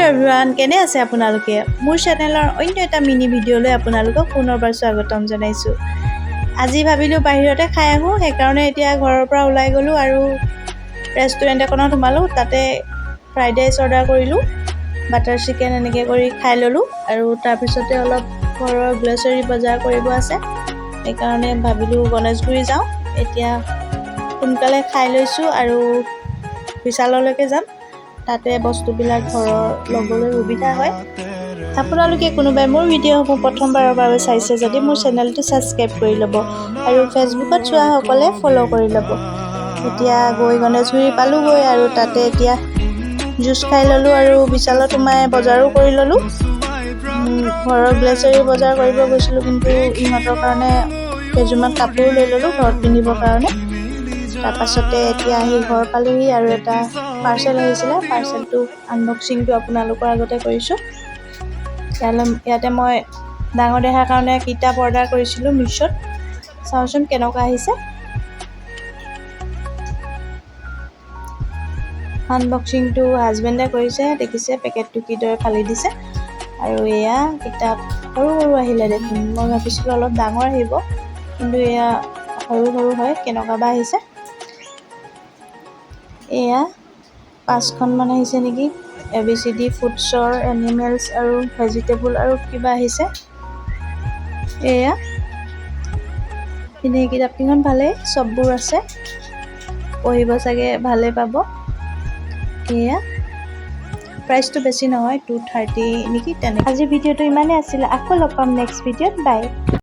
hello everyone केने আছে আপোনালোকে মোৰ চেনেলৰ অন্য এটা মিনি ভিডিঅ'লৈ আপোনালোকক পুনৰবাৰ স্বাগতম জনাইছো আজি ভাবিলো বাহিৰতে খাই আহো সেই কাৰণে এতিয়া ঘৰৰ পৰা ওলাই গলো আৰু ৰেষ্টুৰেন্ট এখনত সোমালো তাতে ফ্ৰাইড ৰাইচ অৰ্ডাৰ কৰিলো বাটাৰ চিকেন এনেকৈ কৰি খাই ললো আৰু তাৰ পিছতে অলপ ঘৰৰ গ্ৰছাৰী বজাৰ কৰিব আছে সেই কাৰণে ভাবিলো গণেশগুৰি যাওঁ এতিয়া সোনকালে খাই লৈছো আৰু বিশাললৈকে যাম তাতে বস্তুবিলাক ঘৰৰ লবলৈ সুবিধা হয় আপোনালোকে কোনোবাই মোৰ ভিডিঅ'সমূহ প্ৰথমবাৰৰ বাবে চাইছে যদি মোৰ চেনেলটো সাবস্ক্ৰাইব কৰি ল'ব আৰু ফেচবুকত চোৱা সকলে ফলো কৰি ল'ব এতিয়া গৈ গণেশগুৰি পালোগৈ আৰু তাতে এতিয়া জুচ খাই ললো আৰু বিশালত সোমাই বজাৰো কৰি ললো ঘৰৰ গ্ৰছাৰী বজাৰ কৰিব গৈছিলো কিন্তু ইহঁতৰ কাৰণে কেইযোৰমান কাপোৰ লৈ ললো ঘৰত পিন্ধিবৰ কাৰণে তাৰ পাছতে এতিয়া আহি ঘৰ পালোহি আৰু এটা পাৰ্চেল আহিছিলে পাৰ্চেলটো আনবক্সিংটো আপোনালোকৰ আগতে কৰিছোঁ ইয়াতে মই ডাঙৰ দেহাৰ কাৰণে কিতাপ অৰ্ডাৰ কৰিছিলোঁ মিছত চাওঁচোন কেনেকুৱা আহিছে আনবক্সিংটো হাজবেণ্ডে কৰিছে দেখিছে পেকেটটো কিদৰে ফালি দিছে আৰু এয়া কিতাপ সৰু সৰু আহিলে দেখোন মই ভাবিছিলোঁ অলপ ডাঙৰ আহিব কিন্তু এয়া সৰু সৰু হয় কেনেকুৱা বা আহিছে এয়া 5খন মান আহিছে নেকি ABCD ফুডছৰ এনিমেলছ আৰু ভেজিটেবল আৰু কিবা আহিছে এয়া এনেই কিতাপকেইখন ভালেই চববোৰ আছে পঢ়িব চাগে ভালে পাব এয়া প্ৰাইচটো বেছি নহয় 230 নেকি তেনে আজিৰ ভিডিঅ'টো ইমানেই আছিল আকৌ লগ পাম নেক্সট ভিডিঅ'ত বাই